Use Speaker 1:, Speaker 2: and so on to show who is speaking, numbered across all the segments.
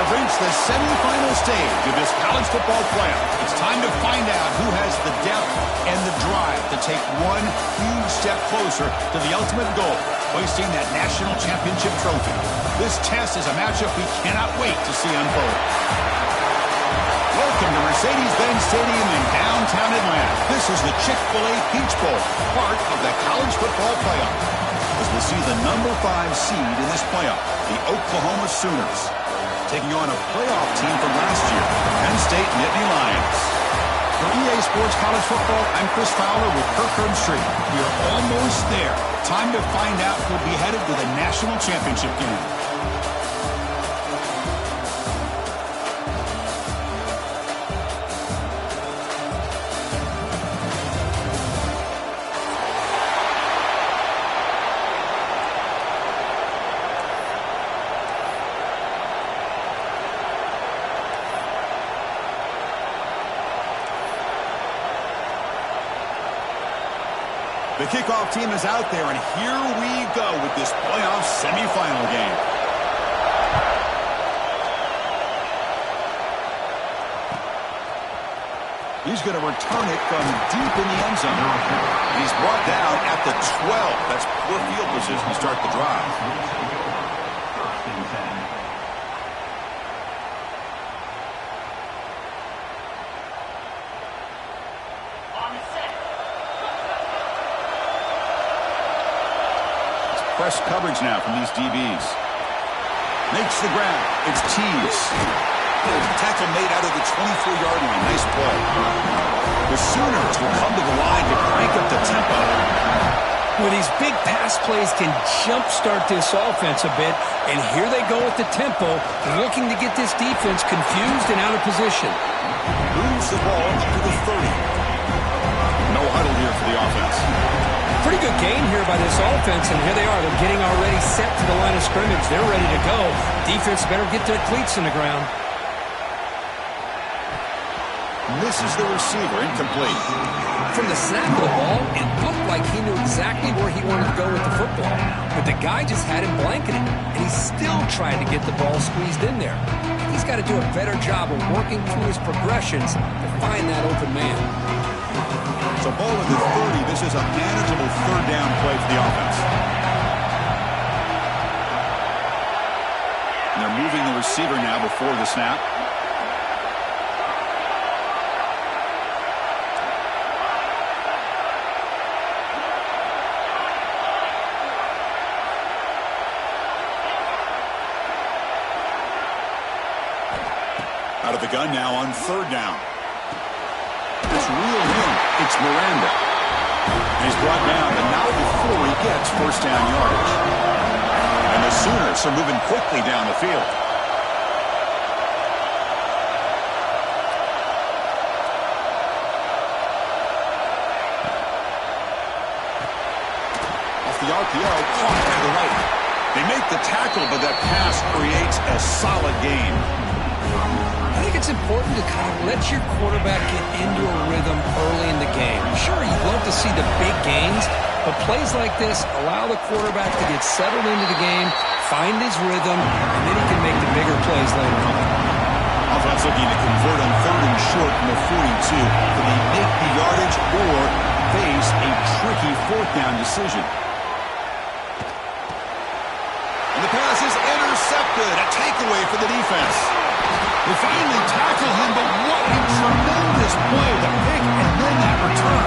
Speaker 1: We've reached the semifinal stage of this college football playoff. It's time to find out who has the depth and the drive to take one huge step closer to the ultimate goal, hoisting that national championship trophy. This test is a matchup we cannot wait to see unfold. Welcome to Mercedes-Benz Stadium in downtown Atlanta. This is the Chick-fil-A Peach Bowl, part of the college football playoff. As we'll see the number 5 seed in this playoff, the Oklahoma Sooners, taking on a playoff team from last year, Penn State Nittany Lions. For EA Sports College Football, I'm Chris Fowler with Kirk Herbstreit. We're almost there. Time to find out who'll be headed to the national championship game. The kickoff team is out there, and here we go with this playoff semifinal game. He's going to return it from deep in the end zone. He's brought down at the 12. That's poor field position to start the drive. Press coverage now from these DBs. Makes the grab. It's Tease. Tackle made out of the 24-yard line. Nice play. The Sooners will come to the line to crank up the tempo.
Speaker 2: Well, these big pass plays can jumpstart this offense a bit, and here they go with the tempo, looking to get this defense confused and out of position.
Speaker 1: Moves the ball up to the 30. No huddle here for the offense.
Speaker 2: Pretty good gain here by this offense, and here they are. They're getting already set to the line of scrimmage. They're ready to go. Defense better get their cleats in the ground.
Speaker 1: Misses the receiver, incomplete.
Speaker 2: From the snap of the ball, it looked like he knew exactly where he wanted to go with the football. But the guy just had him blanketed, and he's still trying to get the ball squeezed in there. He's got to do a better job of working through his progressions to find that open man.
Speaker 1: So ball at the 30. This is a manageable third down play for the offense. And they're moving the receiver now before the snap. Out of the gun now on third down. It's reel him. It's Miranda. He's brought down, but not before he gets first down yardage. And the Sooners are moving quickly down the field. Off the RPO, caught to the right. They make the tackle, but that pass creates a solid gain.
Speaker 2: I think it's important to kind of let your quarterback get into a rhythm early in the game. Sure, you'd love to see the big gains, but plays like this allow the quarterback to get settled into the game, find his rhythm, and then he can make the bigger plays later on.
Speaker 1: Offense looking to convert on third and short from the 42. Can they make the yardage or face a tricky fourth down decision? And the pass is intercepted. A takeaway for the defense. They finally tackle him, but what a tremendous play. The pick and then that return.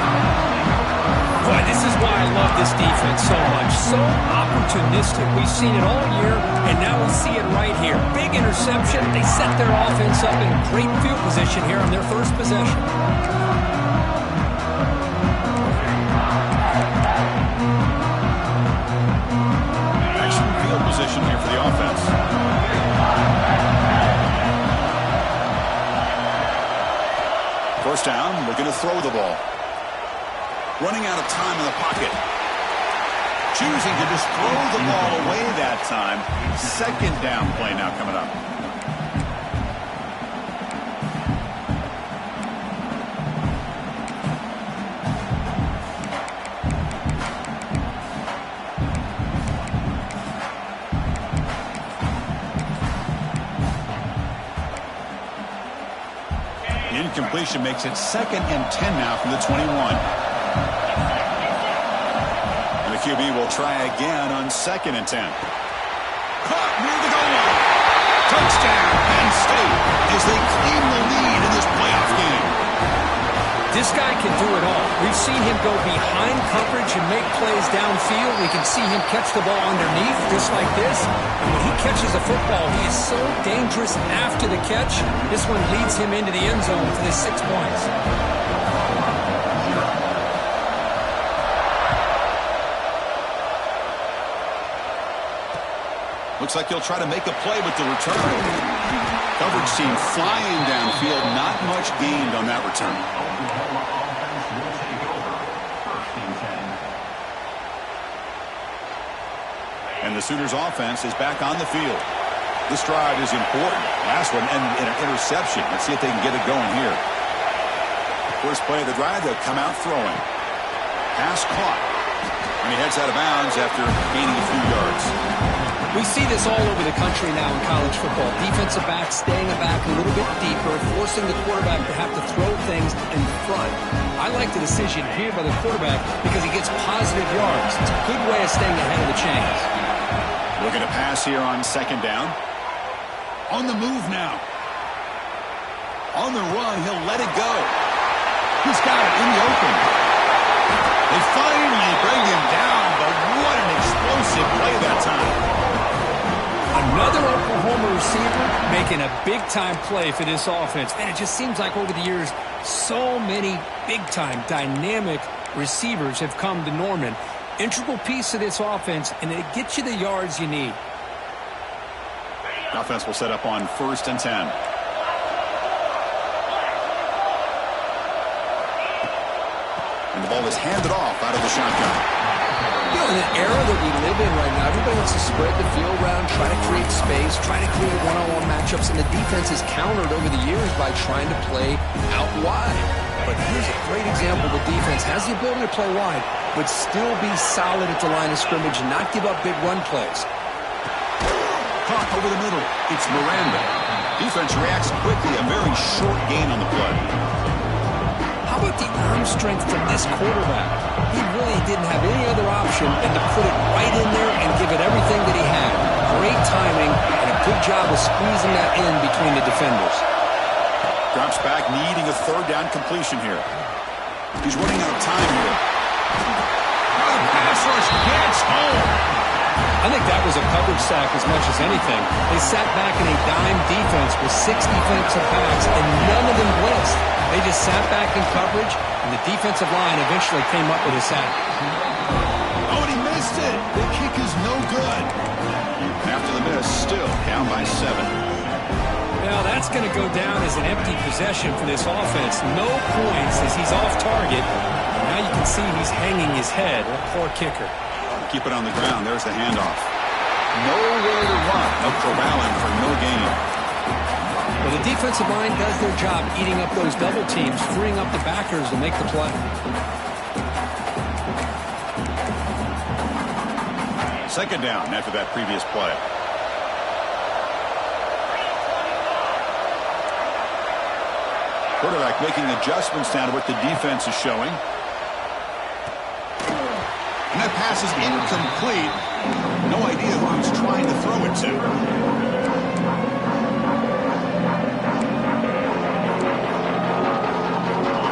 Speaker 2: Boy, this is why I love this defense so much. So opportunistic. We've seen it all year, and now we see it right here. Big interception. They set their offense up in a great field position here on their first possession.
Speaker 1: Excellent field position here for the offense. First down, we're going to throw the ball. Running out of time in the pocket. Choosing to just throw the ball away that time. Second down play now coming up. completion makes it 2nd and 10 now from the 21. And the QB will try again on 2nd and 10. Caught near the goal line. Touchdown, Penn State, as they claim the lead in this playoff game.
Speaker 2: This guy can do it all. We've seen him go behind coverage and make plays downfield. We can see him catch the ball underneath just like this. And when he catches a football, he is so dangerous after the catch. This one leads him into the end zone for the 6 points.
Speaker 1: Looks like he'll try to make a play with the return. Coverage team flying downfield. Not much gained on that return. And the Sooners offense is back on the field. This drive is important. Last one ended in an interception. Let's see if they can get it going here. First play of the drive, they'll come out throwing. Pass caught. And he heads out of bounds after gaining a few yards.
Speaker 2: We see this all over the country now in college football. Defensive backs staying back a little bit deeper, forcing the quarterback to have to throw things in front. I like the decision here by the quarterback because he gets positive yards. It's a good way of staying ahead of the chains.
Speaker 1: Looking to pass here on 2nd down. On the move now. On the run, he'll let it go. He's got it in the open. They finally bring him down, but what an explosive play that time.
Speaker 2: Another Oklahoma receiver making a big-time play for this offense. And it just seems like over the years, so many big-time, dynamic receivers have come to Norman. Integral piece of this offense, and it gets you the yards you need.
Speaker 1: Offense will set up on 1st and 10. And the ball is handed off out of the shotgun.
Speaker 2: You know, in an era that we live in right now, everybody wants to spread the field around, try to create space, try to create one-on-one matchups, and the defense is countered over the years by trying to play out wide. But here's a great example. The defense has the ability to play wide, but still be solid at the line of scrimmage and not give up big run plays.
Speaker 1: Caught over the middle. It's Miranda. Defense reacts quickly. A very short gain on the play.
Speaker 2: How about the arm strength from this quarterback? He really didn't have any other option than to put it right in there and give it everything that he had. Great timing and a good job of squeezing that in between the defenders.
Speaker 1: Drops back, needing a 3rd down completion here. He's running out of time here. Pass rush gets home.
Speaker 2: I think that was a coverage sack as much as anything. They sat back in a dime defense with 6 defensive backs, and none of them blitzed. They just sat back in coverage, and the defensive line eventually came up with a sack.
Speaker 1: Oh, and he missed it. The kick is no good. After the miss, still down by 7.
Speaker 2: Now, that's going to go down as an empty possession for this offense. No points as he's off target. Now you can see he's hanging his head. Poor kicker.
Speaker 1: Keep it on the ground. There's the handoff. Nowhere to run. No corralling for no gain.
Speaker 2: Well, the defensive line does their job eating up those double teams, freeing up the backers to make the play.
Speaker 1: 2nd down after that previous play. Quarterback making adjustments down to what the defense is showing. And that pass is incomplete. No idea who he's trying to throw it to.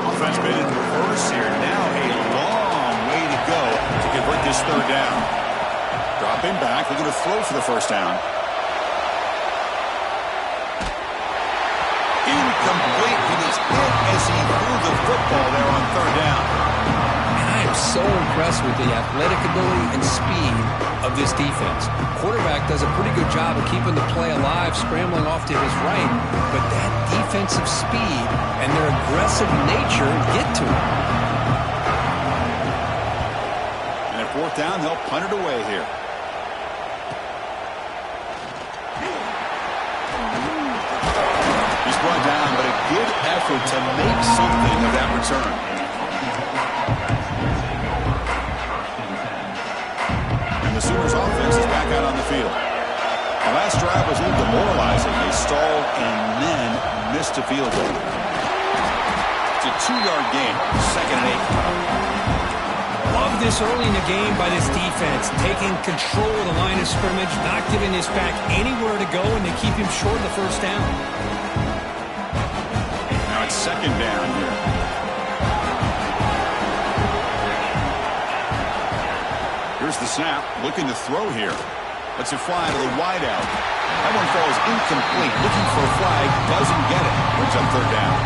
Speaker 1: Offense been in reverse here. Now a long way to go to convert this 3rd down. Dropping back. They're going to throw for the 1st down. Incomplete. He gets hit as he threw the football there on 3rd down.
Speaker 2: I am so impressed with the athletic ability and speed of this defense. Quarterback does a pretty good job of keeping the play alive, scrambling off to his right, but that defensive speed and their aggressive nature get to him.
Speaker 1: And at 4th down, they'll punt it away here. He's brought down, but a good effort to make something of that return. The Sooners offense is back out on the field. The last drive was a little demoralizing. They stalled and then missed a field goal. It's a 2-yard gain. 2nd and 8.
Speaker 2: Love this early in the game by this defense, taking control of the line of scrimmage, not giving this back anywhere to go, and they keep him short of the first down.
Speaker 1: Now it's 2nd down here. Here's the snap, looking to throw here. Lets it fly to the wideout. That one falls incomplete. Looking for a flag, doesn't get it. Brings up 3rd down.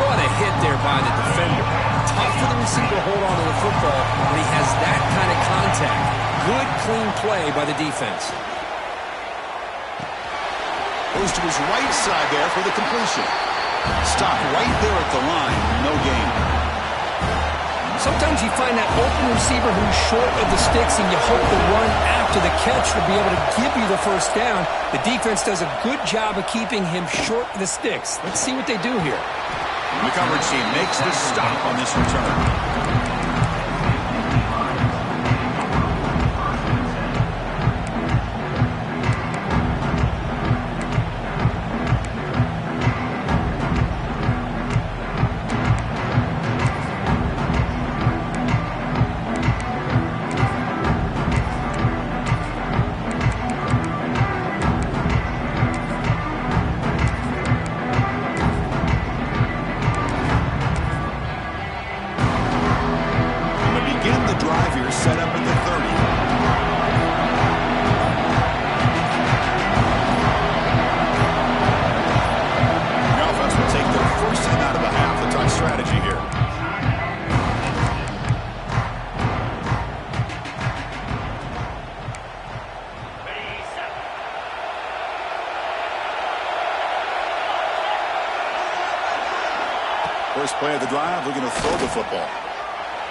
Speaker 2: What a hit there by the defender. Tough for the receiver to hold on to the football when he has that kind of contact. Good, clean play by the defense.
Speaker 1: Goes to his right side there for the completion. Stop right there at the line. No gain.
Speaker 2: Sometimes you find that open receiver who's short of the sticks, and you hope the run after the catch will be able to give you the first down. The defense does a good job of keeping him short of the sticks. Let's see what they do here.
Speaker 1: The coverage team makes the stop on this return. Set up at the 30. The offense will take their first in out of the half. The talk strategy here. First play of the drive, looking to throw the football.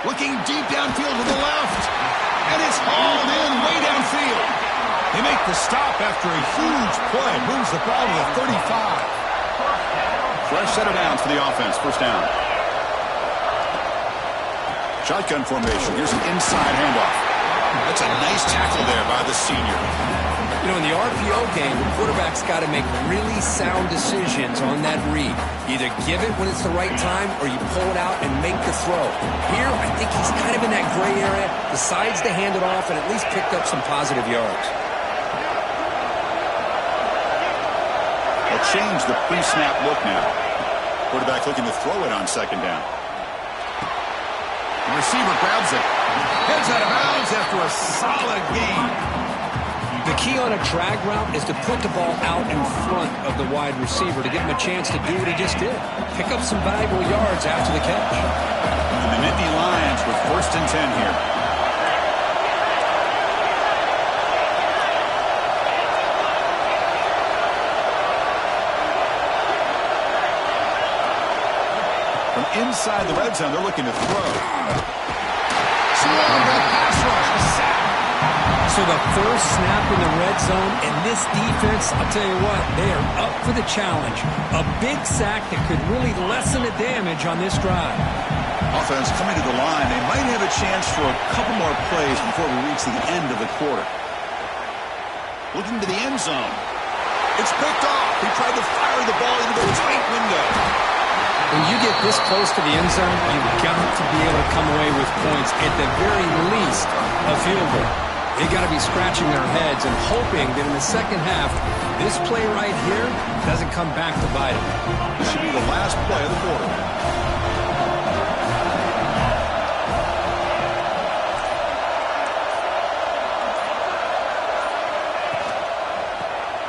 Speaker 1: Looking deep downfield to the left. And it's hauled in way downfield. They make the stop after a huge play. Moves the ball to the 35. Fresh set of downs for the offense. First down. Shotgun formation. Here's an inside handoff. That's a nice tackle there by the senior.
Speaker 2: You know, in the RPO game, the quarterback's got to make really sound decisions on that read. Either give it when it's the right time or you pull it out and make the throw. Here, I think he's kind of in that gray area, decides to hand it off and at least picked up some positive yards.
Speaker 1: They'll change the pre-snap look now. Quarterback looking to throw it on 2nd down. The receiver grabs it. Heads out of bounds after a solid gain.
Speaker 2: The key on a drag route is to put the ball out in front of the wide receiver to give him a chance to do what he just did. Pick up some valuable yards after the catch.
Speaker 1: And the Nittany Lions with 1st and 10 here. From inside the red zone, they're looking to throw. Swung by pass rush, a sack.
Speaker 2: So the first snap in the red zone, and this defense, I'll tell you what, they are up for the challenge. A big sack that could really lessen the damage on this drive.
Speaker 1: Offense coming to the line. They might have a chance for a couple more plays before we reach the end of the quarter. Looking to the end zone. It's picked off. He tried to fire the ball into the tight window.
Speaker 2: When you get this close to the end zone, you've got to be able to come away with points, at the very least, a field goal. They got to be scratching their heads and hoping that in the second half, this play right here doesn't come back to bite them.
Speaker 1: This should be the last play of the quarter.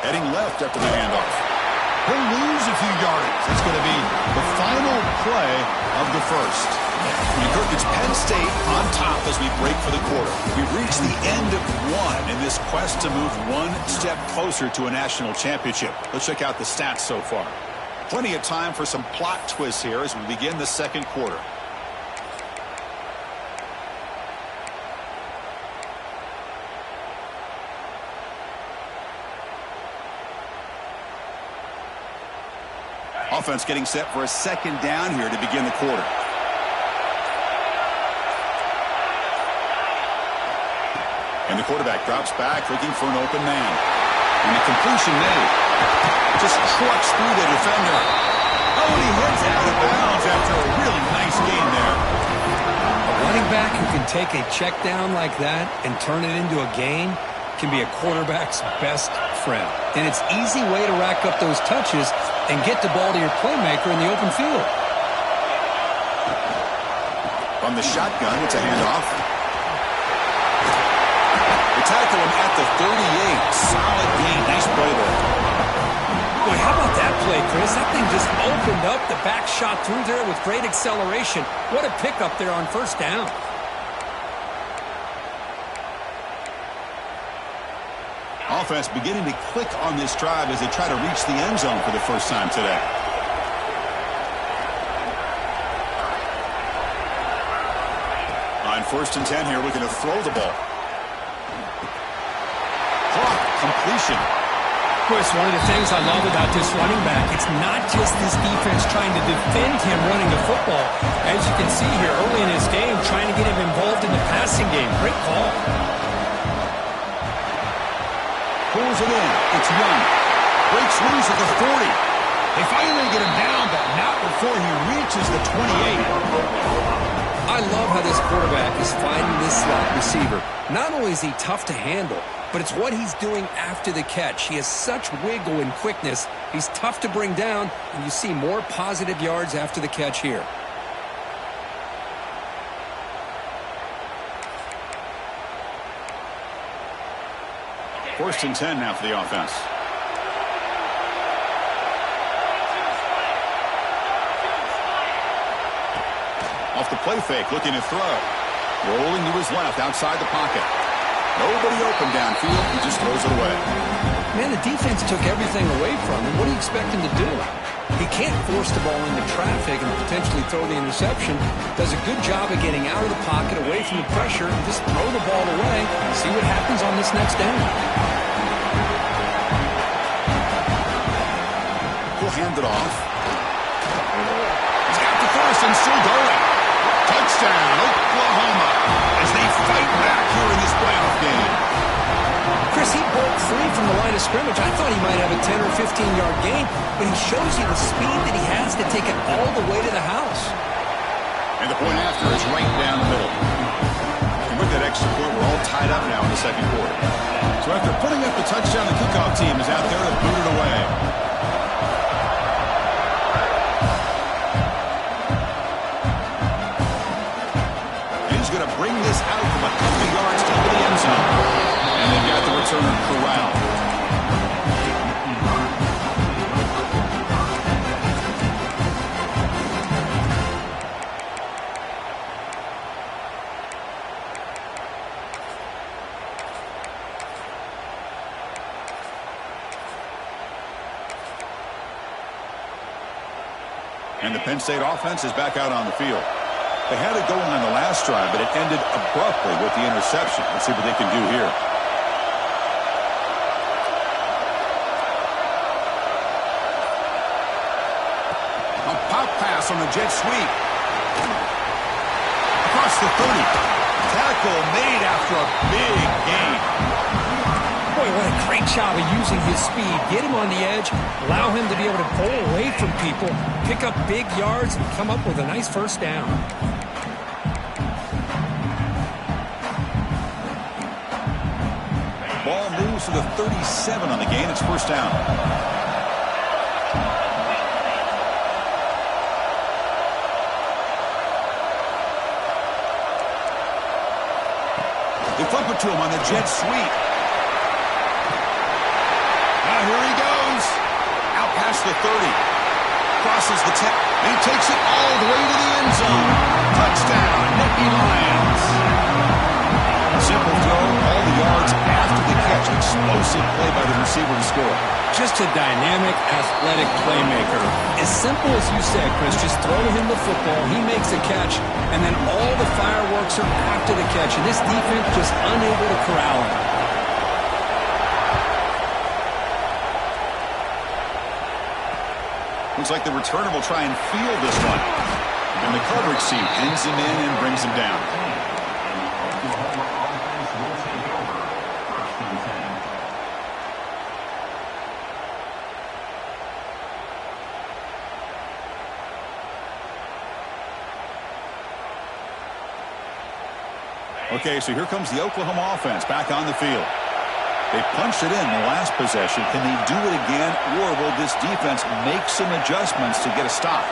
Speaker 1: Heading left after the handoff. He'll lose a few yardage. It's going to be the final play of the first. It's Penn State on top as we break for the quarter. We've reached the end of one in this quest to move one step closer to a national championship. Let's check out the stats so far. Plenty of time for some plot twists here as we begin the second quarter. Offense getting set for a 2nd down here to begin the quarter. And the quarterback drops back looking for an open man. And the completion made. Just trucks through the defender. Oh, and he heads out of bounds after a really nice gain there.
Speaker 2: A running back who can take a check down like that and turn it into a gain can be a quarterback's best friend. And it's an easy way to rack up those touches and get the ball to your playmaker in the open field.
Speaker 1: From the shotgun, it's a handoff. They tackle him at the 38. Solid gain. Nice play there.
Speaker 2: Boy, how about that play, Chris? That thing just opened up. The back shot through there with great acceleration. What a pickup there on first down.
Speaker 1: Offense beginning to click on this drive as they try to reach the end zone for the first time today. On 1st and 10 here, looking to throw the ball. Clock completion.
Speaker 2: Chris, one of the things I love about this running back, it's not just this defense trying to defend him running the football. As you can see here early in his game, trying to get him involved in the passing game. Great call.
Speaker 1: Pulls it in. It's Young. Breaks loose at the 40. They finally get him down, but not before he reaches the 28.
Speaker 2: I love how this quarterback is finding this slot receiver. Not only is he tough to handle, but it's what he's doing after the catch. He has such wiggle and quickness. He's tough to bring down, and you see more positive yards after the catch here.
Speaker 1: First and 10 now for the offense. Off the play fake, looking to throw. Rolling to his left, outside the pocket. Nobody open downfield, he just throws it away.
Speaker 2: Man, the defense took everything away from him. What do you expect him to do? He can't force the ball into traffic and potentially throw the interception. Does a good job of getting out of the pocket, away from the pressure, and just throw the ball away. See what happens on this next down.
Speaker 1: He'll hand it off. He's got the first and still going. Touchdown, Oklahoma, as they fight back here in this playoff game.
Speaker 2: Chris, he broke free from the line of scrimmage. I thought he might have a 10 or 15-yard gain, but he shows you the speed that he has to take it all the way to the house.
Speaker 1: And the point after is right down the middle. And with that extra point, we're all tied up now in the second quarter. So after putting up the touchdown, the kickoff team is out there to boot it away. Going to bring this out from a couple of yards to the end zone. And they've got the returner corralled. And the Penn State offense is back out on the field. They had it going on the last drive, but it ended abruptly with the interception. Let's see what they can do here. A pop pass on the jet sweep. Across the 30. Tackle made after a big gain.
Speaker 2: Boy, what a great job of using his speed. Get him on the edge, allow him to be able to pull away from people, pick up big yards, and come up with a nice first down.
Speaker 1: Ball moves to the 37 on the gain. It's first down. They flip it to him on the jet sweep. Now here he goes. Out past the 30. Crosses the 10. He takes it all the way to the end zone. Touchdown, Nittany Lions. Simple throw, all the yards after the catch. Explosive play by the receiver to score.
Speaker 2: Just a dynamic, athletic playmaker. As simple as you said, Chris, just throw him the football, he makes a catch, and then all the fireworks are after the catch. And this defense just unable to corral him.
Speaker 1: Looks like the returner will try and field this one. And the coverage team pins him in and brings him down. Okay, so here comes the Oklahoma offense back on the field. They punched it in the last possession. Can they do it again, or will this defense make some adjustments to get a stop?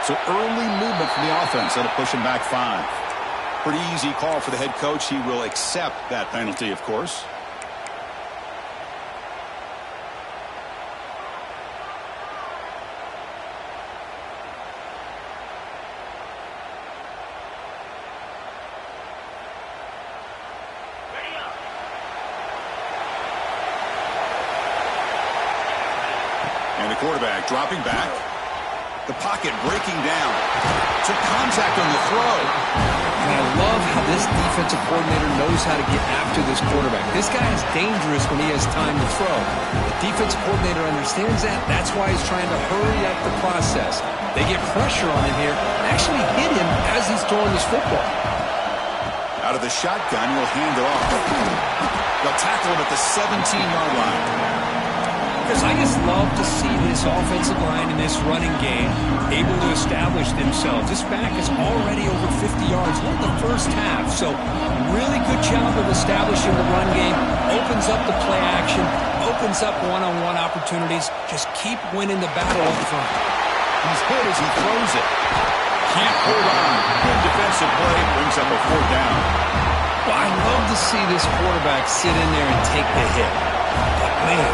Speaker 1: So early movement from the offense. That'll push him back 5. Pretty easy call for the head coach. He will accept that penalty, of course. And the quarterback dropping back. The pocket breaking down. Took contact on the throw.
Speaker 2: And I love how this defensive coordinator knows how to get after this quarterback. This guy is dangerous when he has time to throw. The defensive coordinator understands that. That's why he's trying to hurry up the process. They get pressure on him here and actually hit him as he's throwing this football.
Speaker 1: Out of the shotgun, he'll hand it off. They'll tackle him at the 17-yard line.
Speaker 2: I just love to see this offensive line in this running game able to establish themselves. This back is already over 50 yards in the first half. So really good job of establishing the run game. Opens up the play action. Opens up one-on-one opportunities. Just keep winning the battle up front.
Speaker 1: He's hit as he throws it. Can't hold on. Good defensive play. Brings up a 4th down.
Speaker 2: Well, I love to see this quarterback sit in there and take the hit. But man,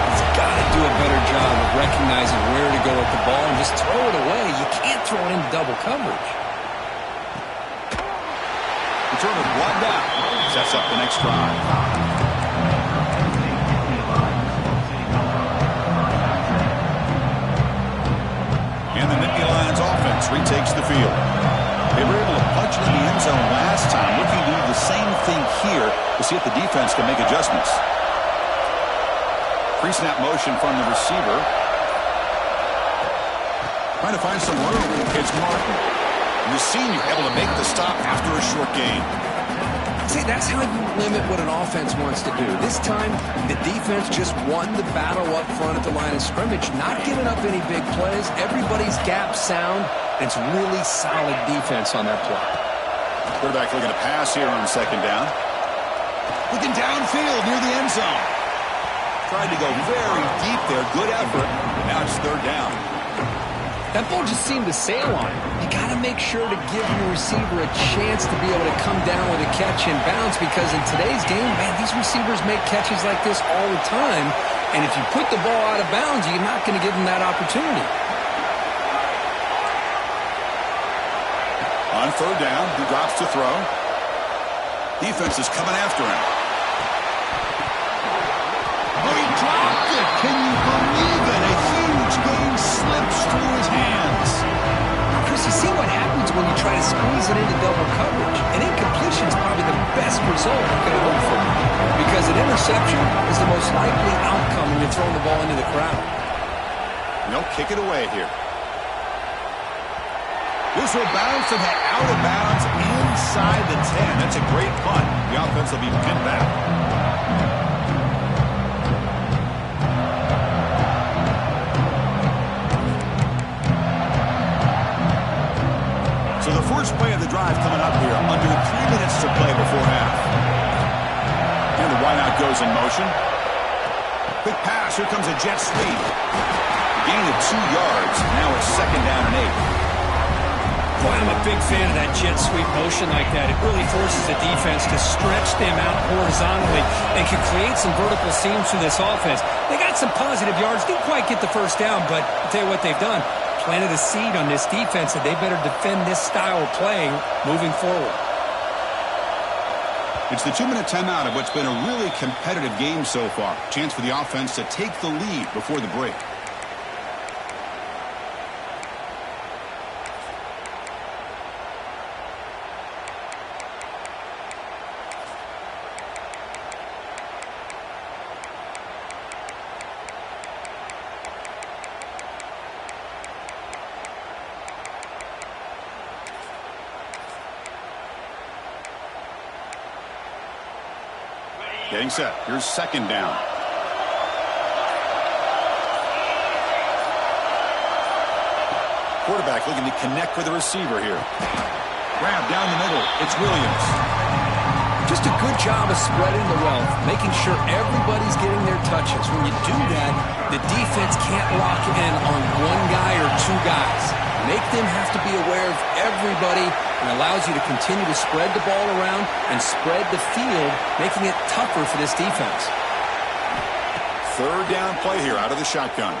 Speaker 2: he's got to do a better job of recognizing where to go with the ball and just throw it away. You can't throw it in double coverage.
Speaker 1: Return with 1 down. Sets up the next drive. And the Nittany Lions offense retakes the field. They were able to punch it in the end zone last time. Looking to do the same thing here to see if the defense can make adjustments. Pre-snap motion from the receiver. Trying to find some room. It's Martin. The senior able to make the stop after a short gain.
Speaker 2: See, that's how you limit what an offense wants to do. This time, the defense just won the battle up front at the line of scrimmage, not giving up any big plays. Everybody's gap sound. It's really solid defense on that play.
Speaker 1: Quarterback looking to pass here on 2nd down. Looking downfield near the end zone. Tried to go very deep there. Good effort. Now it's 3rd down.
Speaker 2: That ball just seemed to sail on him. You got to make sure to give your receiver a chance to be able to come down with a catch and bounce, because in today's game, man, these receivers make catches like this all the time. And if you put the ball out of bounds, you're not going to give them that opportunity.
Speaker 1: On 3rd down, he drops to throw. Defense is coming after him. Oh, he dropped it. Can you believe it? A huge gain slips through his hands.
Speaker 2: Chris, you see what happens when you try to squeeze it into double coverage? An incompletion is probably the best result you can hope for, because an interception is the most likely outcome when you're throwing the ball into the crowd.
Speaker 1: And they'll kick it away here. This will bounce and head out of bounds inside the 10. That's a great punt. The offense will be pinned back. So the first play of the drive coming up here. Under 3 minutes to play before half. And the wideout goes in motion. Quick pass. Here comes a jet sweep. Gain of 2 yards. Now it's 2nd down and 8.
Speaker 2: Boy, I'm a big fan of that jet sweep motion like that. It really forces the defense to stretch them out horizontally and can create some vertical seams through this offense. They got some positive yards. Didn't quite get the first down, but I'll tell you what they've done. Planted a seed on this defense, and they better defend this style of playing moving forward.
Speaker 1: It's the 2-minute timeout of what's been a really competitive game so far. Chance for the offense to take the lead before the break. Getting set. Here's 2nd down. quarterback looking to connect with the receiver here. Grab down the middle. It's Williams.
Speaker 2: Just a good job of spreading the wealth, making sure everybody's getting their touches. When you do that, the defense can't lock in on one guy or two guys. Make them have to be aware of everybody and allows you to continue to spread the ball around and spread the field, making it tougher for this defense.
Speaker 1: Third down play here out of the shotgun.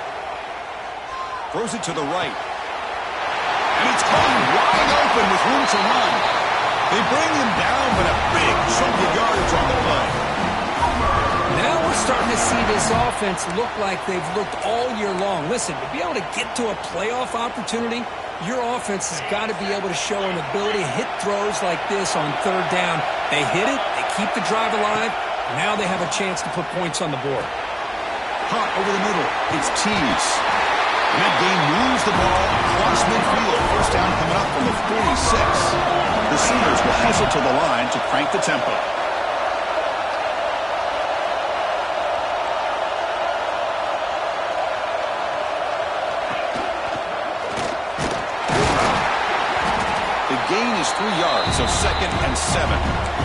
Speaker 1: Throws it to the right. And it's caught wide open with room to run. They bring him down, but a big chunk of yardage on the play.
Speaker 2: Now we're starting to see this offense look like they've looked all year long. Listen, to be able to get to a playoff opportunity, your offense has got to be able to show an ability to hit throws like this on third down. They hit it, they keep the drive alive, now they have a chance to put points on the board.
Speaker 1: Hot over the middle. It's Tees. And that game moves the ball across midfield. First down coming up from the 46. The Sooners will hustle to the line to crank the tempo. The gain is 3 yards, so 2nd and 7.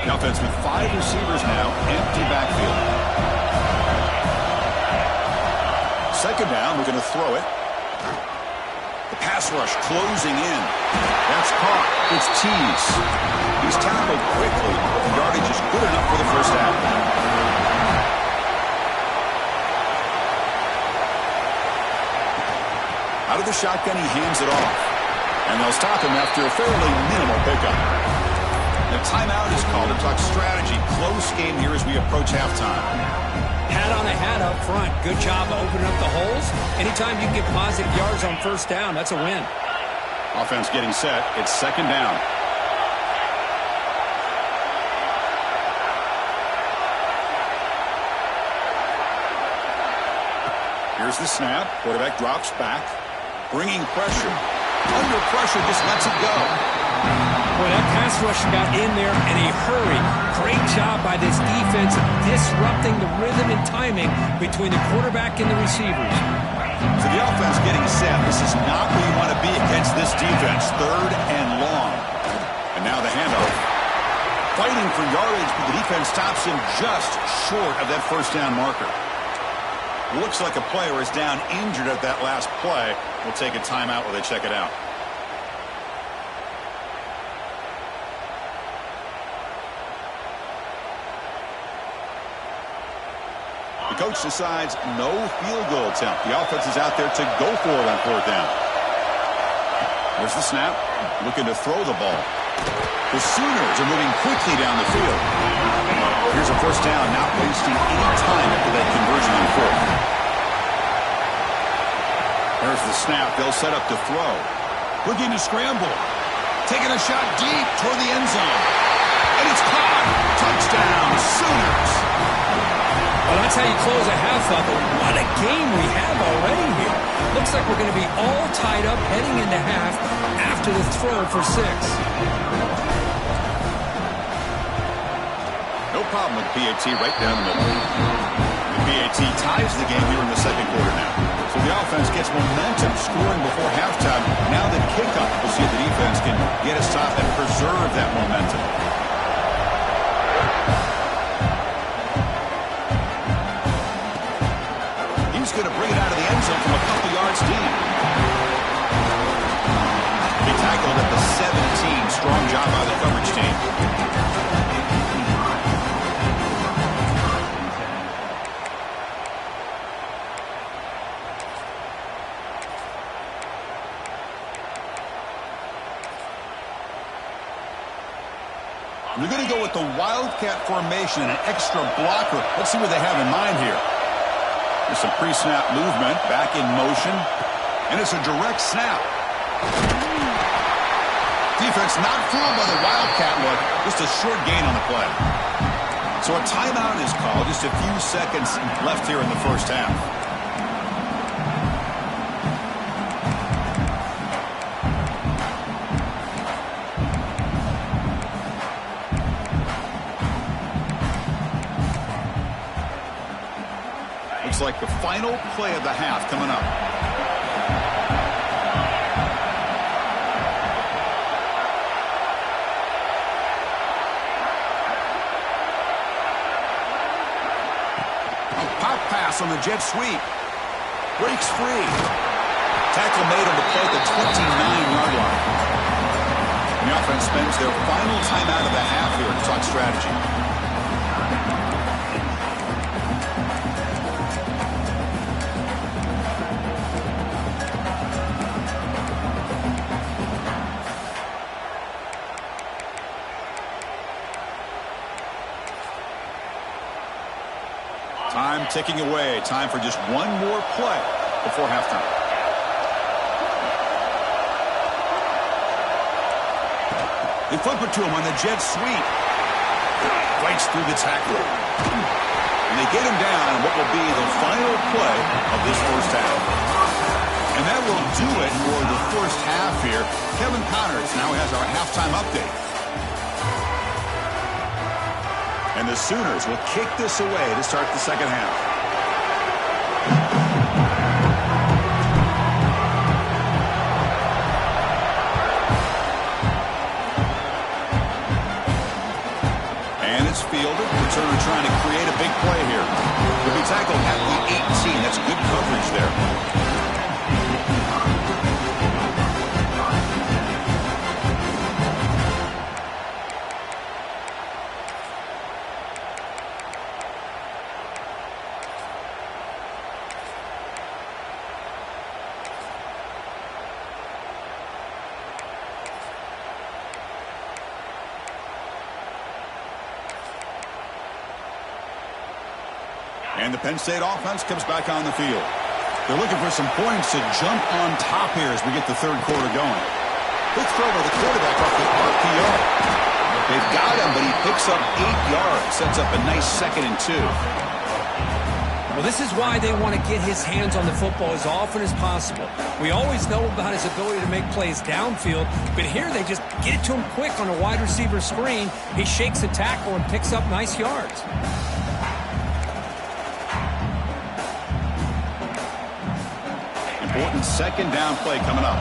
Speaker 1: Offense with 5 receivers now, empty backfield. 2nd down, we're going to throw it. The pass rush closing in. That's caught. It's Tees. He's tackled quickly. The yardage is good enough for the first down. Out of the shotgun, he hands it off. And they'll stop him after a fairly minimal pickup. The timeout is called to talk strategy. Close game here as we approach halftime.
Speaker 2: Hat on a hat up front. Good job of opening up the holes. Anytime you can get positive yards on first down, that's a win.
Speaker 1: Offense getting set. It's 2nd down. Here's the snap. Quarterback drops back. Bringing pressure. Under pressure, just lets it go.
Speaker 2: Boy, that pass rusher got in there in a hurry. Great job by this defense disrupting the rhythm and timing between the quarterback and the receivers.
Speaker 1: So the offense getting set. This is not where you want to be against this defense. 3rd and long. And now the handoff. Fighting for yardage, but the defense stops him just short of that first down marker. Looks like a player is down injured at that last play. We'll take a timeout while they check it out. The coach decides no field goal attempt. The offense is out there to go for it on 4th down. There's the snap. Looking to throw the ball. The Sooners are moving quickly down the field. Here's a first down, not wasting any time after that conversion on 4th. There's the snap. They'll set up to throw. Looking to scramble. Taking a shot deep toward the end zone. And it's caught. Touchdown, Sooners.
Speaker 2: Well, that's how you close a half up. What a game we have already here. Looks like we're going to be all tied up heading into half after the throw for 6.
Speaker 1: No problem with PAT right down the middle. The PAT ties the game here in the 2nd quarter now. So the offense gets momentum scoring before halftime. Now the kickoff. We'll see if the defense can get a stop and preserve that momentum. Going to bring it out of the end zone from a couple yards deep. He tackled at the 17. Strong job by the coverage team. They're going to go with the Wildcat formation and an extra blocker. Let's see what they have in mind here. There's some pre-snap movement, back in motion, and it's a direct snap. Defense not fooled by the Wildcat look, just a short gain on the play. So a timeout is called, just a few seconds left here in the first half. Looks like the final play of the half coming up. A pop pass on the jet sweep. Breaks free. Tackle made on the play at the 29-yard line. And the offense spends their final timeout of the half here to talk strategy. Time ticking away. Time for just one more play before halftime. They flip it to him on the jet sweep. Breaks through the tackle. And they get him down in what will be the final play of this first half. And that will do it for the first half here. Kevin Connors now has our halftime update. And the Sooners will kick this away to start the second half. And it's fielded. Returner trying to create a big play here. He'll be tackled at the 18. That's good coverage there. And the Penn State offense comes back on the field. They're looking for some points to jump on top here as we get the third quarter going. Quick throw by the quarterback off the RPO. They've got him, but he picks up 8 yards. Sets up a nice 2nd and 2.
Speaker 2: Well, this is why they want to get his hands on the football as often as possible. We always know about his ability to make plays downfield, but here they just get it to him quick on a wide receiver screen. He shakes a tackle and picks up nice yards.
Speaker 1: Important second down play coming up.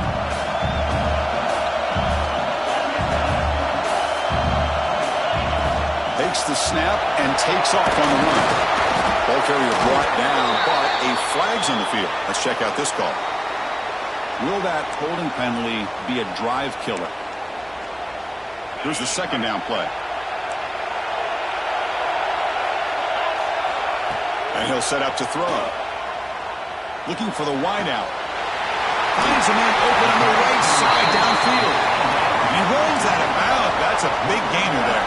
Speaker 1: Takes the snap and takes off on the run. Ball carrier brought down, but a flag's on the field. Let's check out this call. Will that holding penalty be a drive killer? Here's the second down play. And he'll set up to throw. Looking for the wideout. Finds a man open on the right side downfield. And he rolls that about. That's a big gainer there.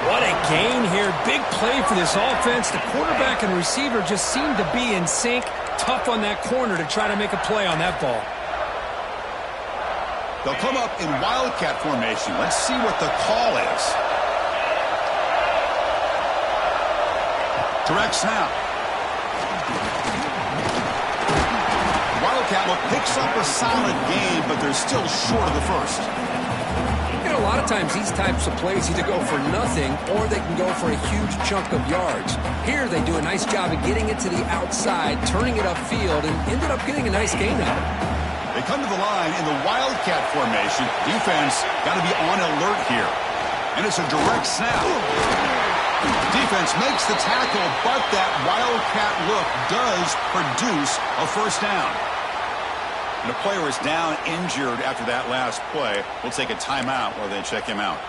Speaker 2: What a gain here. Big play for this offense. The quarterback and receiver just seem to be in sync. Tough on that corner to try to make a play on that ball.
Speaker 1: They'll come up in wildcat formation. Let's see what the call is. Direct snap. Wildcat look picks up a solid game, but they're still short of the first.
Speaker 2: You know, a lot of times these types of plays either go for nothing or they can go for a huge chunk of yards. Here they do a nice job of getting it to the outside, turning it upfield, and ended up getting a nice gain out of it.
Speaker 1: They come to the line in the wildcat formation. Defense got to be on alert here. And it's a direct snap. Defense makes the tackle, but that wildcat look does produce a first down. And the player is down injured after that last play. We'll take a timeout while they check him out.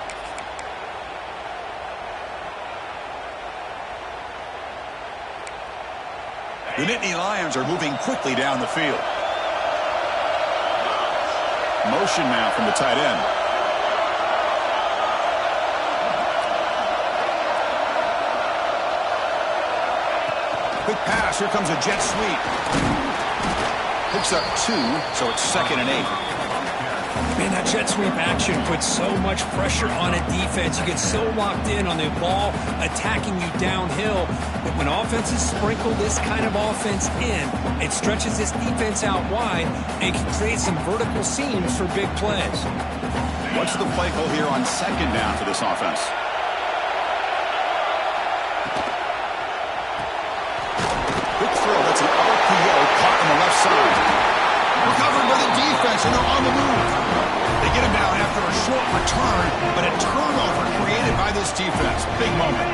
Speaker 1: The Nittany Lions are moving quickly down the field. Motion now from the tight end. Quick pass. Here comes a jet sweep. Picks up 2, so it's 2nd and 8.
Speaker 2: Man, that jet sweep action puts so much pressure on a defense. You get so locked in on the ball attacking you downhill. But when offenses sprinkle this kind of offense in, it stretches this defense out wide and can create some vertical seams for big plays.
Speaker 1: What's the play call here on second down for this offense? Quick throw side. Recovered by the defense, and they're on the move. They get him down after a short return, but a turnover created by this defense. Big moment.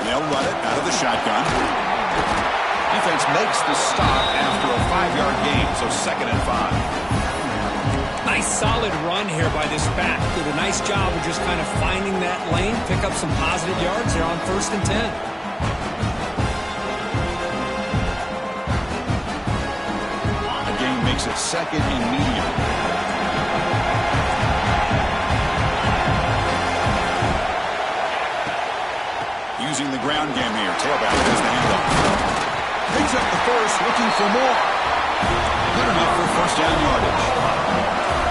Speaker 1: They'll run it out of the shotgun. Defense makes the stop after a 5-yard gain, so 2nd and 5.
Speaker 2: Nice solid run here by this back. Did a nice job of just kind of finding that lane, pick up some positive yards there on 1st and 10.
Speaker 1: The game makes it 2nd and medium. Using the ground game here. Tailback has the handoff. Picks up the first, looking for more. Good enough for 1st down yardage.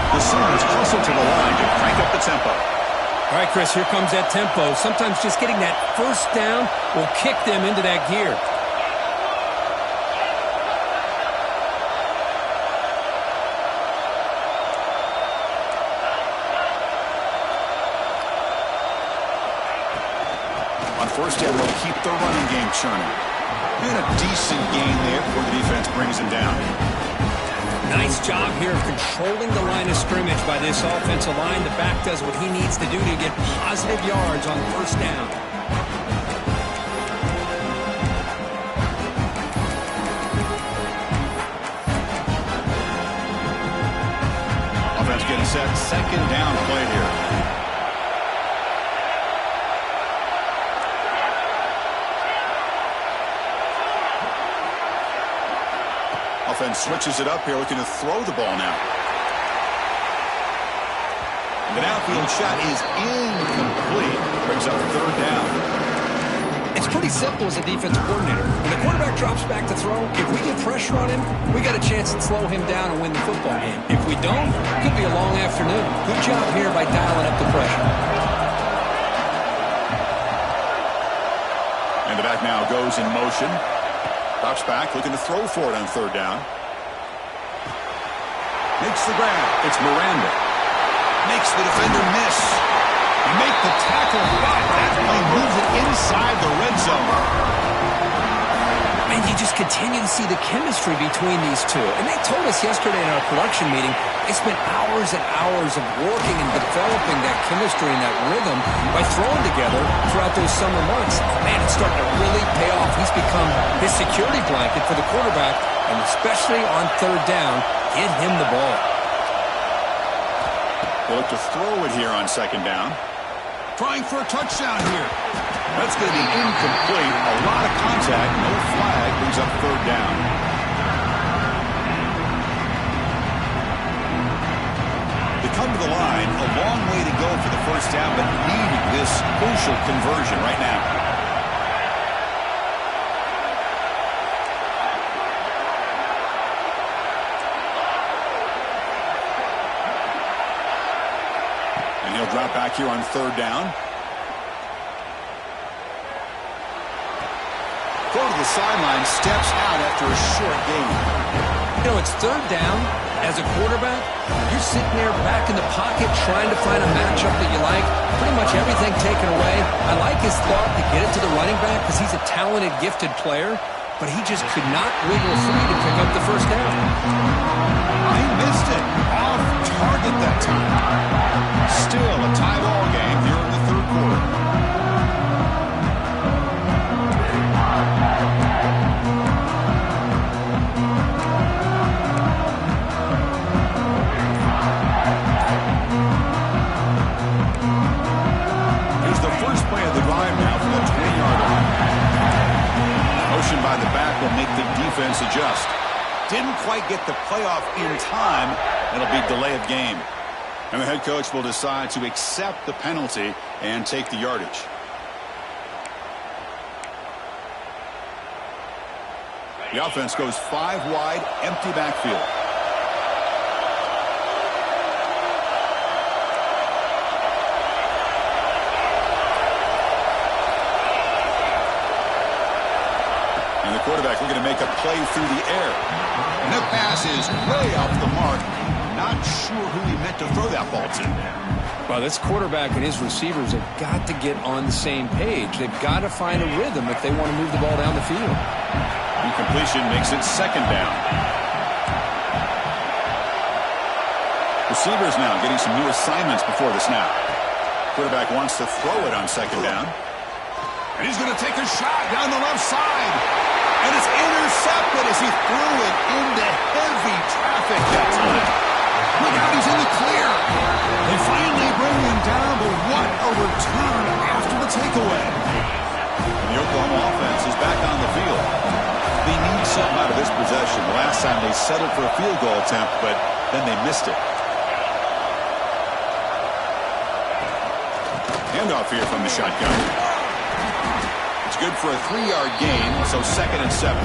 Speaker 1: The Sooners hustle to the line to crank up the tempo.
Speaker 2: All right, Chris, here comes that tempo. Sometimes just getting that 1st down will kick them into that gear.
Speaker 1: On 1st down, they'll keep the running game churning. And a decent gain there before the defense brings him down.
Speaker 2: Nice job here of controlling the line of scrimmage by this offensive line. The back does what he needs to do to get positive yards on 1st down.
Speaker 1: Offense getting set. 2nd down play here. Offense switches it up here, looking to throw the ball now. The downfield shot is incomplete. Brings up 3rd down.
Speaker 2: It's pretty simple as a defensive coordinator. When the quarterback drops back to throw, if we get pressure on him, we got a chance to slow him down and win the football game. If we don't, it could be a long afternoon. Good job here by dialing up the pressure.
Speaker 1: And the back now goes in motion. Drops back, looking to throw for it on 3rd down. Makes the grab. It's Miranda. Makes the defender miss. Make the tackle, but that play moves it inside the red zone.
Speaker 2: And you just continue to see the chemistry between these two. And they told us yesterday in our production meeting, they spent hours and hours of working and developing that chemistry and that rhythm by throwing together throughout those summer months. Man, it's starting to really pay off. He's become his security blanket for the quarterback, and especially on 3rd down, get him the ball.
Speaker 1: They'll look to throw it here on 2nd down. Trying for a touchdown here. That's going to be incomplete. A lot of contact. No flag. Brings up 3rd down. They come to the line. A long way to go for the 1st down, but needing this crucial conversion right now. And he'll drop back here on 3rd down. Go to the sideline, steps out after a short gain.
Speaker 2: You know, it's 3rd down. As a quarterback, you're sitting there back in the pocket trying to find a matchup that you like. Pretty much everything taken away. I like his thought to get it to the running back because he's a talented, gifted player, but he just could not wiggle free to pick up the 1st down.
Speaker 1: He missed it. Off target that time. Still a tie ball game here in the 3rd quarter. Motion by the back will make the defense adjust. Didn't quite get the playoff in time. It'll be delay of game. And the head coach will decide to accept the penalty and take the yardage. The offense goes 5 wide, empty backfield. Quarterback looking to make a play through the air. And that pass is way off the mark. Not sure who he meant to throw that ball to.
Speaker 2: Well, this quarterback and his receivers have got to get on the same page. They've got to find a rhythm if they want to move the ball down the field.
Speaker 1: Incompletion makes it second down. Receivers now getting some new assignments before the snap. Quarterback wants to throw it on second down. And he's going to take a shot down the left side. And it's intercepted as he threw it into heavy traffic that time. Look out, he's in the clear. They finally bring him down, but what a return after the takeaway. And the Oklahoma offense is back on the field. They need something out of this possession. The last time they settled for a field goal attempt, but then they missed it. Handoff here from the shotgun. It's good for a 3-yard gain, so 2nd and 7.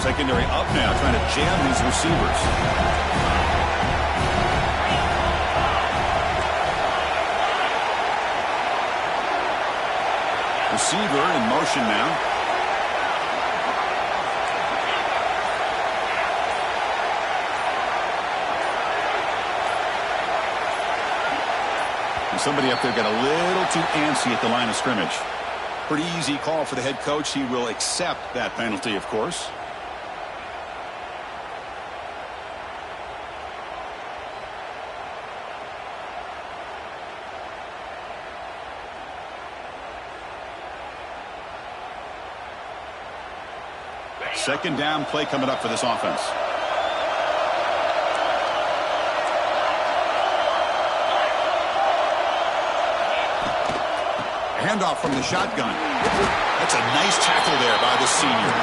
Speaker 1: Secondary up now, trying to jam these receivers. Receiver in motion now. And somebody up there got a little too antsy at the line of scrimmage. Pretty easy call for the head coach. He will accept that penalty, of course. Second down play coming up for this offense. A handoff from the shotgun. That's a nice tackle there by the senior.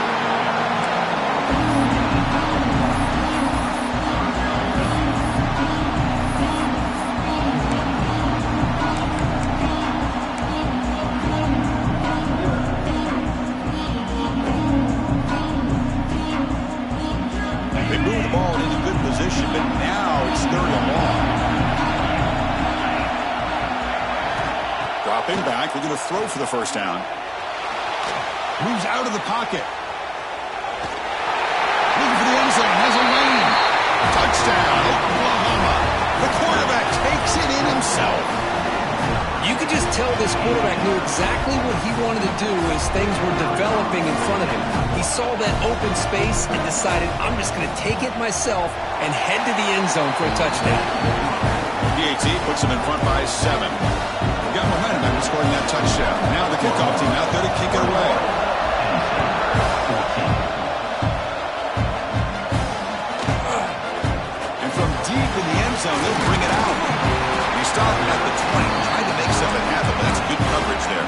Speaker 1: But now it's 3rd and long. Dropping back, we're going to throw for the first down. Moves out of the pocket. Looking for the end zone, has a lane. Touchdown, Oklahoma. The quarterback takes it in himself.
Speaker 2: You could just tell this quarterback knew exactly what he wanted to do as things were developing in front of him. He saw that open space and decided, I'm just going to take it myself and head to the end zone for a touchdown.
Speaker 1: PAT puts him in front by 7. We've got momentum after scoring that touchdown. Now the kickoff team out there to kick it away. And from deep in the end zone, they'll bring it out. He stopped at the 20, trying to make something happen, but that's good coverage there.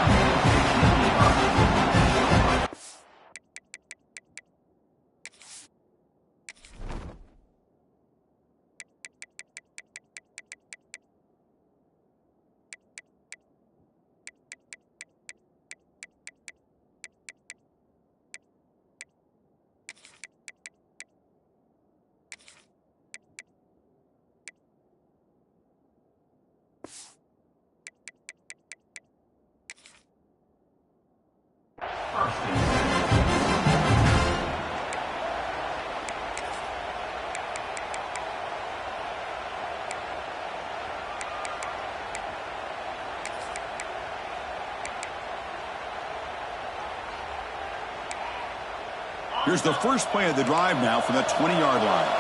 Speaker 1: Here's the first play of the drive now from the 20-yard line.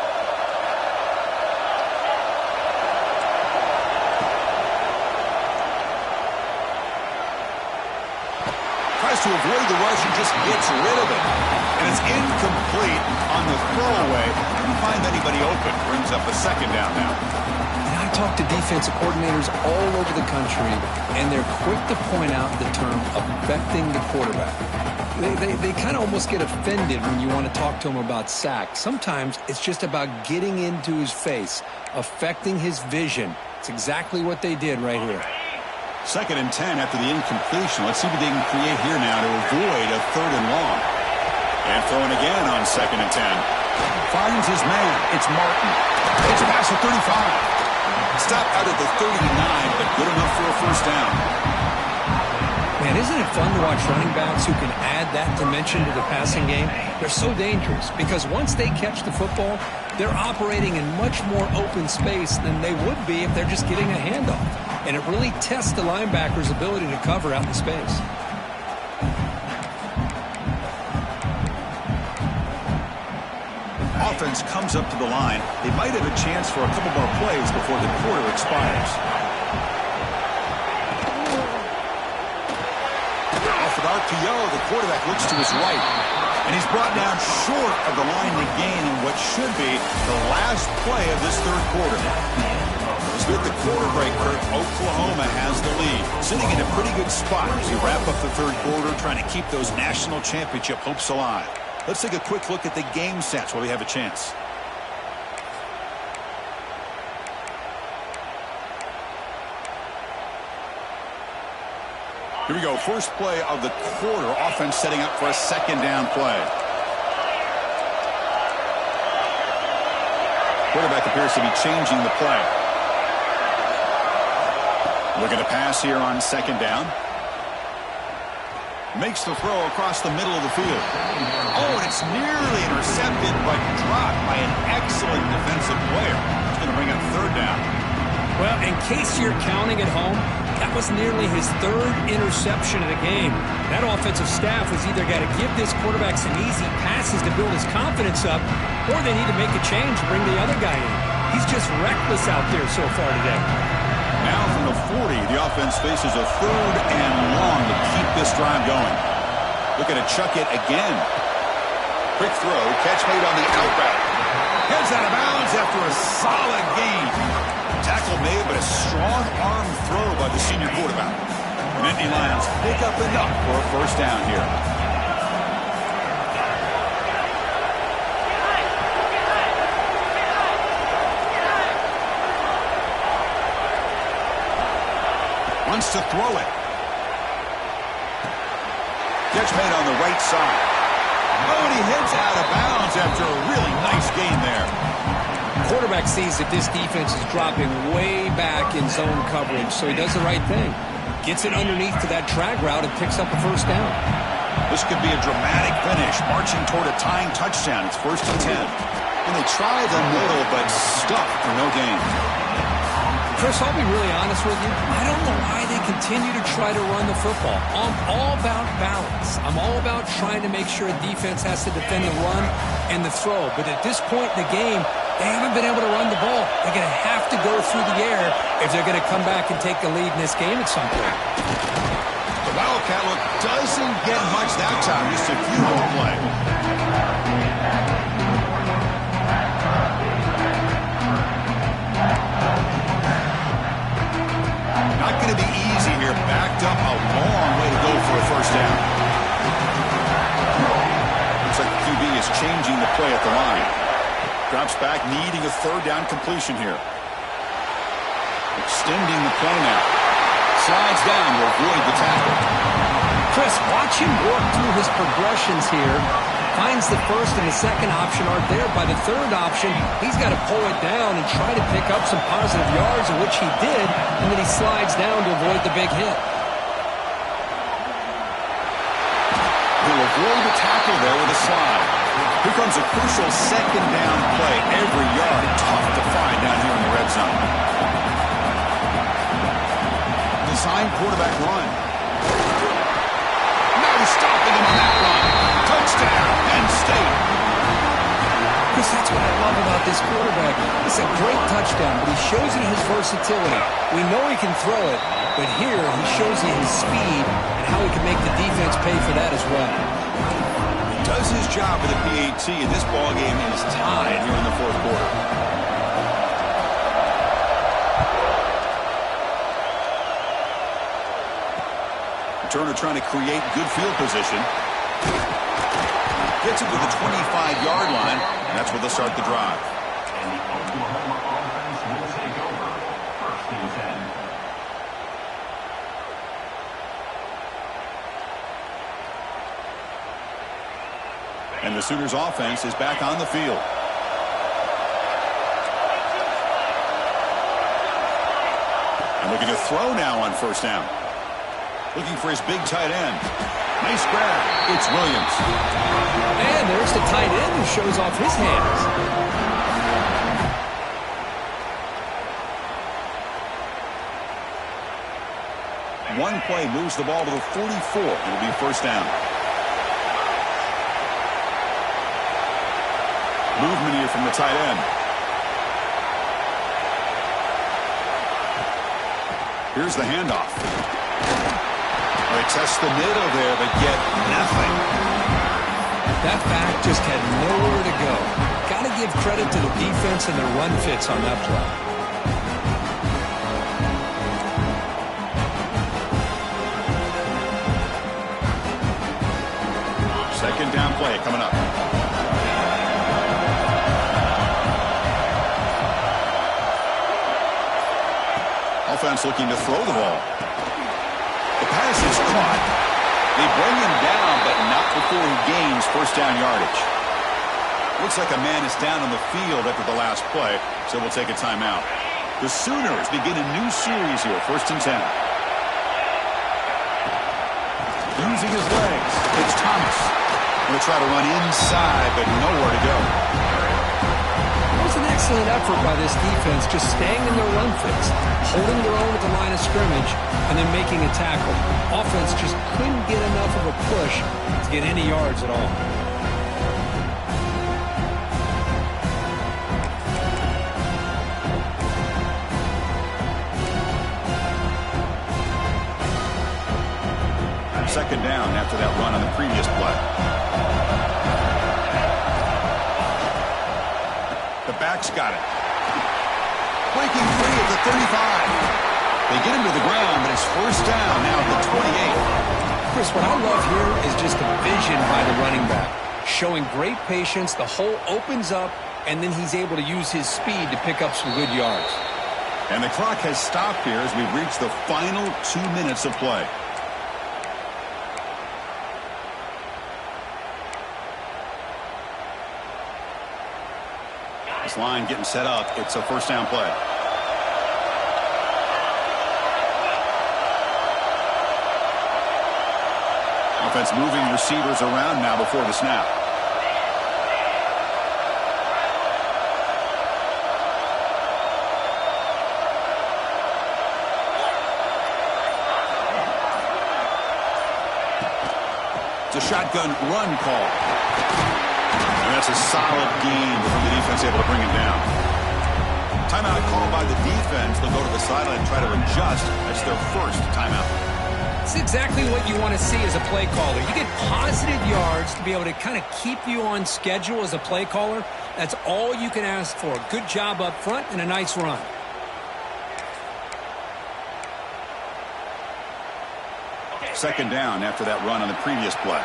Speaker 1: Tries to avoid the rush and just gets rid of it. And it's incomplete on the throwaway. Couldn't find anybody open. Brings up a second down now.
Speaker 2: And I talk to defensive coordinators all over the country, and they're quick to point out the term affecting the quarterback. They kind of almost get offended when you want to talk to them about sacks. Sometimes it's just about getting into his face, affecting his vision. It's exactly what they did right here.
Speaker 1: 2nd and 10 after the incompletion. Let's see what they can create here now to avoid a 3rd and long. And throwing again on 2nd and 10. Finds his man. It's Martin. It's a pass at 35. Stop out at the 39, but good enough for a first down.
Speaker 2: Man, isn't it fun to watch running backs who can add that dimension to the passing game? They're so dangerous because once they catch the football, they're operating in much more open space than they would be if they're just getting a handoff. And it really tests the linebacker's ability to cover out in space.
Speaker 1: Offense comes up to the line. They might have a chance for a couple more plays before the quarter expires. Off an RPO, the quarterback looks to his right. And he's brought down short of the line to gain in what should be the last play of this third quarter. As with the quarter break, Kirk, Oklahoma has the lead. Sitting in a pretty good spot as you wrap up the third quarter, trying to keep those national championship hopes alive. Let's take a quick look at the game stats while we have a chance. Here we go. First play of the quarter. Offense setting up for a 2nd down play. Quarterback appears to be changing the play. Looking to pass here on 2nd down. Makes the throw across the middle of the field. Oh, and it's nearly intercepted, but dropped by an excellent defensive player. It's going to bring up 3rd down.
Speaker 2: Well, in case you're counting at home, that was nearly his 3rd interception of the game. That offensive staff has either got to give this quarterback some easy passes to build his confidence up, or they need to make a change and bring the other guy in. He's just reckless out there so far today.
Speaker 1: Now from the 40, the offense faces a 3rd and long to keep this drive going. Looking to chuck it again. Quick throw, catch made on the out route. Heads out of bounds after a solid gain. Tackle made, but a strong arm throw by the senior quarterback. The Nittany Lions pick up enough for a first down here. Wants to throw it. Catch made on the right side. Oh, and he heads out of bounds after a really nice gain there.
Speaker 2: Quarterback sees that this defense is dropping way back in zone coverage, so he does the right thing. Gets it underneath to that drag route and picks up a first down.
Speaker 1: This could be a dramatic finish, marching toward a tying touchdown. It's 1st and 10. And they try the middle, but stuck for no gain.
Speaker 2: Chris, I'll be really honest with you. I don't know why they continue to try to run the football. I'm all about balance. I'm all about trying to make sure a defense has to defend the run and the throw. But at this point in the game, they haven't been able to run the ball. They're going to have to go through the air if they're going to come back and take the lead in this game at some point.
Speaker 1: The Wildcat look doesn't get much that time. Just a few more play. Not going to be easy here. Backed up a long way to go for a first down. Looks like the QB is changing the play at the line. Drops back, needing a 3rd down completion here. Extending the play now. Slides down to avoid the tackle.
Speaker 2: Chris, watch him work through his progressions here. Finds the 1st and the 2nd option aren't there. By the 3rd option, he's got to pull it down and try to pick up some positive yards, which he did, and then he slides down to avoid the big hit.
Speaker 1: He'll avoid the tackle there with a slide. Here comes a crucial 2nd down play. Every yard tough to find down here in the red zone. Design quarterback run. No stopping him on that run. Touchdown, Penn State.
Speaker 2: Chris, that's what I love about this quarterback. It's a great touchdown, but he shows you his versatility. We know he can throw it, but here he shows you his speed and how he can make the defense pay for that as well.
Speaker 1: He does his job with the PAT, and this ballgame is tied here in the 4th quarter. Turner trying to create good field position. Gets it to the 25-yard line, and that's where they'll start the drive.
Speaker 3: And the Oklahoma offense will take over 1st and 10.
Speaker 1: And the Sooners offense is back on the field. And looking to throw now on first down. Looking for his big tight end. Nice grab. It's Williams.
Speaker 2: And there's the tight end who shows off his hands.
Speaker 1: One play moves the ball to the 44. It'll be first down. Movement here from the tight end. Here's the handoff. They test the middle there, but get nothing.
Speaker 2: That back just had nowhere to go. Got to give credit to the defense and their run fits on that play.
Speaker 1: Second down play coming up. Offense looking to throw the ball. The pass is caught. They bring him down, but not before he gains first down yardage. Looks like a man is down on the field after the last play, so we'll take a timeout. The Sooners begin a new series here, 1st and 10. Using his legs, it's Thomas. Going to try to run inside, but nowhere to go.
Speaker 2: It was an excellent effort by this defense, just staying in their run fits, holding their own at the line of scrimmage, and then making a tackle. Offense just couldn't get enough of a push to get any yards at all.
Speaker 1: Second down after that run on the previous play. The back's got it. Breaking free at the 35. They get him to the ground, but it's first down now at the 28.
Speaker 2: Chris, what I love here is just the vision by the running back. Showing great patience, the hole opens up, and then he's able to use his speed to pick up some good yards.
Speaker 1: And the clock has stopped here as we've reached the final 2 minutes of play. This line getting set up. It's a first down play. Offense moving receivers around now before the snap. It's a shotgun run call. And that's a solid gain before the defense able to bring him down. Timeout called by the defense. They'll go to the sideline and try to adjust. That's their first timeout.
Speaker 2: It's exactly what you want to see as a play caller. You get positive yards to be able to kind of keep you on schedule as a play caller. That's all you can ask for. Good job up front and a nice run.
Speaker 1: Second down after that run on the previous play.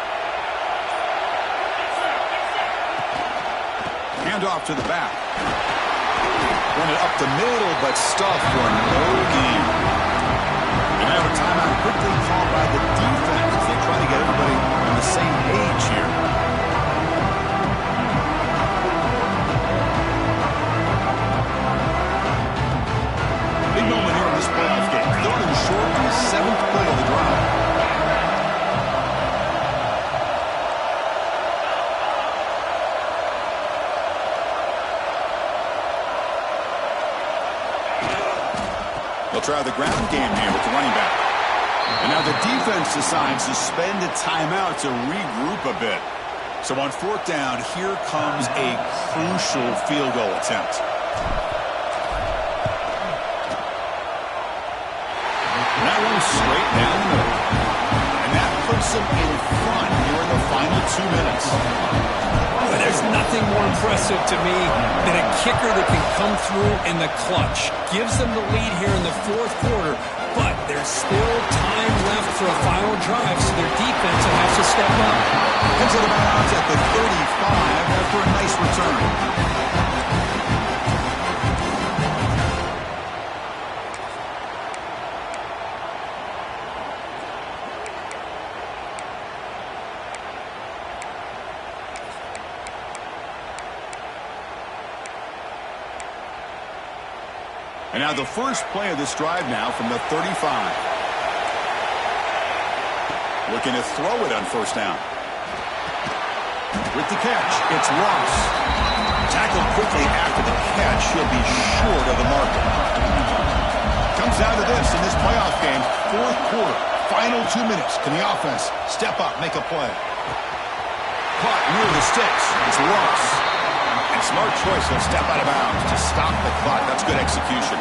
Speaker 1: Handoff to the back. Run it up the middle, but stuffed for no gain. And now a timeout quickly called by the defense as they try to get everybody on the same page here. Big moment here in this playoff game. Third and short on the 7th play of the drive. They'll try the ground game here with the running back. And now the defense decides to spend a timeout to regroup a bit. So on 4th down, here comes a crucial field goal attempt. And that runs straight down the middle. And that puts them in front here in the final 2 minutes.
Speaker 2: But there's nothing more impressive to me than a kicker that can come through in the clutch. Gives them the lead here in the 4th quarter, but there's still time left for a final drive, so their defense will have to step up.
Speaker 1: Heads of the bounds at the 35 after a nice return. And now the first play of this drive now from the 35. Looking to throw it on first down. With the catch, it's Ross. Tackled quickly after the catch. He'll be short of the marker. Comes down to this in this playoff game. Fourth quarter, final 2 minutes. Can the offense step up, make a play? Caught near the sticks. It's Ross. And smart choice. He'll step out of bounds to stop the clock. That's good execution.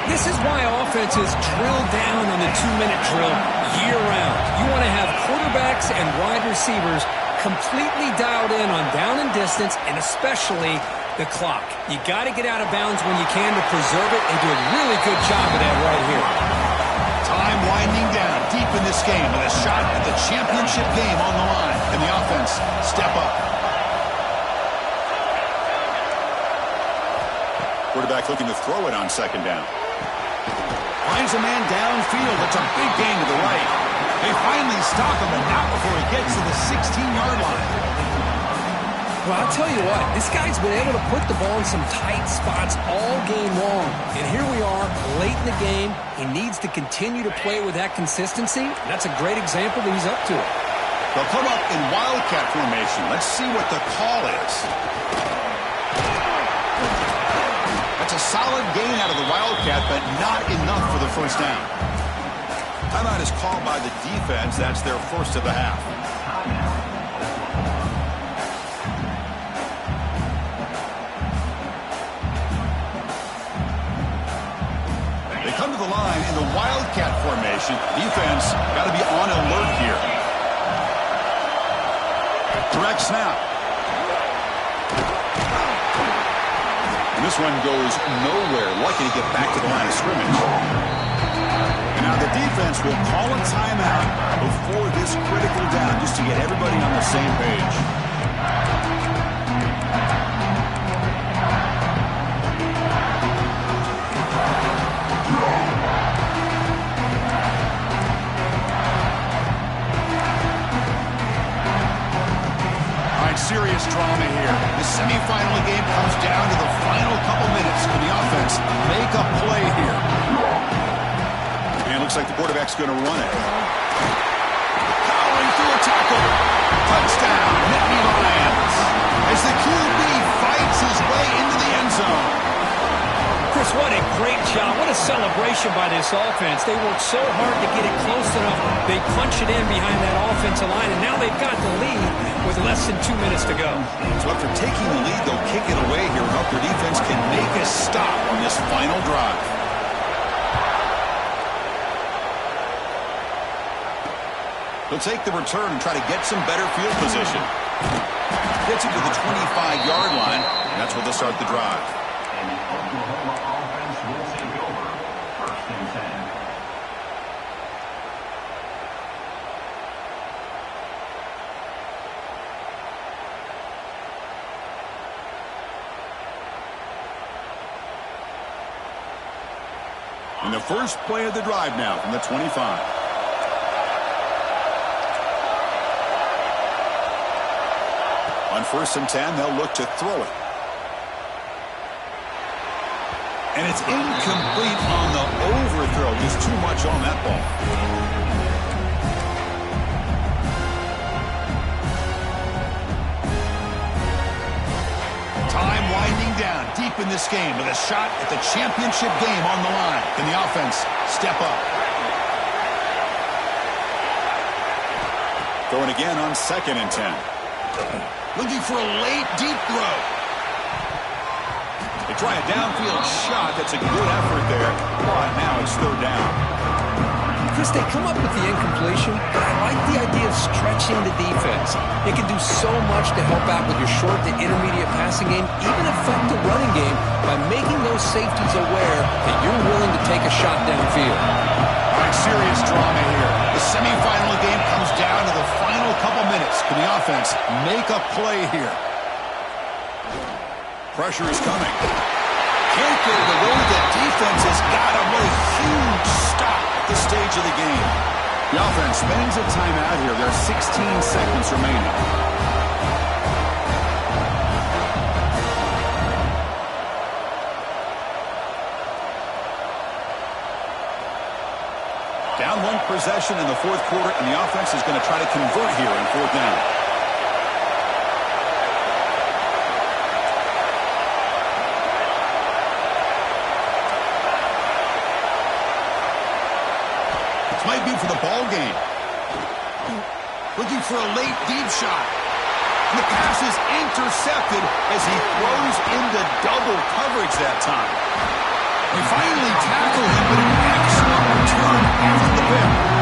Speaker 2: This is why offenses drill down on the 2-minute drill year-round. You want to have quarterbacks and wide receivers completely dialed in on down and distance, and especially the clock. You got to get out of bounds when you can to preserve it, and do a really good job of that right here.
Speaker 1: Time winding down deep in this game with a shot at the championship game on the line. And the offense step up. Quarterback looking to throw it on second down. Finds a man downfield. That's a big gain to the right. They finally stop him, but not before he gets to the 16-yard line.
Speaker 2: Well, I'll tell you what, this guy's been able to put the ball in some tight spots all game long. And here we are, late in the game. He needs to continue to play with that consistency. That's a great example that he's up to it.
Speaker 1: They'll come up in wildcat formation. Let's see what the call is. That's a solid gain out of the wildcat, but not enough for the first down. Timeout is called by the defense. That's their first of the half. They come to the line in the wildcat formation. Defense got to be on alert here. Direct snap. And this one goes nowhere. Lucky to get back to the line of scrimmage. And now the defense will call a timeout before this critical down, just to get everybody on the same page. All right, serious drama here. The semifinal game comes down to the final couple minutes. Can the offense make a play here? And it looks like the quarterback's going to run it. Powering through a tackle. Touchdown, Nittany Lions. As the QB fights his way into the end zone.
Speaker 2: Chris, what a great job. What a celebration by this offense. They worked so hard to get it close enough. They punch it in behind that offensive line, and now they've got the lead with less than 2 minutes to go.
Speaker 1: So after taking the lead, they'll kick it away here and hope their defense can make a stop on this final drive. They'll take the return and try to get some better field position. Gets it to the 25-yard line, and that's where they'll start the drive.
Speaker 3: And the Oklahoma offense will take over. First and 10.
Speaker 1: And the first play of the drive now from the 25. On first and 10, they'll look to throw it. And it's incomplete on the overthrow. Just too much on that ball. Time winding down deep in this game with a shot at the championship game on the line. Can the offense step up? Throwing again on second and 10. Looking for a late, deep throw. They try a downfield shot. That's a good effort there. But now it's third down.
Speaker 2: Chris, they come up with the incompletion, but I like the idea of stretching the defense. It can do so much to help out with your short to intermediate passing game, even affect the running game by making those safeties aware that you're willing to take a shot downfield.
Speaker 1: All right, serious drama here. The semifinal game comes down to the final couple minutes. Can the offense make a play here? Pressure is coming. Can't get it away. The defense has got a really huge stop at this stage of the game. The offense spends a timeout here. There are 16 seconds remaining. Down one possession in the fourth quarter, and the offense is going to try to convert here in fourth down. This might be for the ball game. Looking for a late deep shot. And the pass is intercepted as he throws into double coverage that time. They finally tackle him, but an excellent return after the pick.